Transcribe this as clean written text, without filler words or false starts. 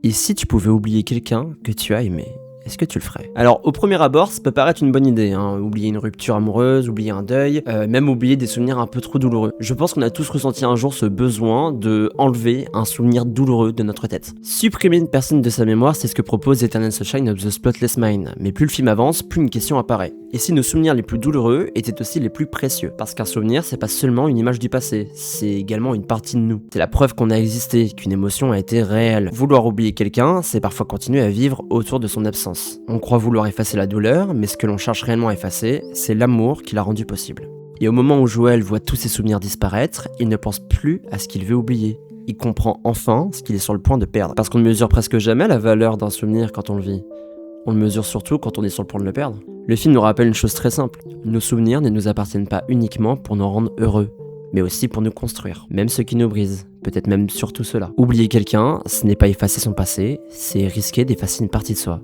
Et si tu pouvais oublier quelqu'un que tu as aimé, est-ce que tu le ferais? Alors, au premier abord, ça peut paraître une bonne idée, hein. Oublier une rupture amoureuse, oublier un deuil, même oublier des souvenirs un peu trop douloureux. Je pense qu'on a tous ressenti un jour ce besoin de enlever un souvenir douloureux de notre tête. Supprimer une personne de sa mémoire, c'est ce que propose Eternal Sunshine of the Spotless Mind. Mais plus le film avance, plus une question apparaît. Et si nos souvenirs les plus douloureux étaient aussi les plus précieux? Parce qu'un souvenir, c'est pas seulement une image du passé, c'est également une partie de nous. C'est la preuve qu'on a existé, qu'une émotion a été réelle. Vouloir oublier quelqu'un, c'est parfois continuer à vivre autour de son absence. On croit vouloir effacer la douleur, mais ce que l'on cherche réellement à effacer, c'est l'amour qui l'a rendu possible. Et au moment où Joël voit tous ses souvenirs disparaître, il ne pense plus à ce qu'il veut oublier. Il comprend enfin ce qu'il est sur le point de perdre. Parce qu'on ne mesure presque jamais la valeur d'un souvenir quand on le vit. On le mesure surtout quand on est sur le point de le perdre. Le film nous rappelle une chose très simple. Nos souvenirs ne nous appartiennent pas uniquement pour nous rendre heureux, mais aussi pour nous construire. Même ceux qui nous brisent, peut-être même surtout ceux-là. Oublier quelqu'un, ce n'est pas effacer son passé, c'est risquer d'effacer une partie de soi.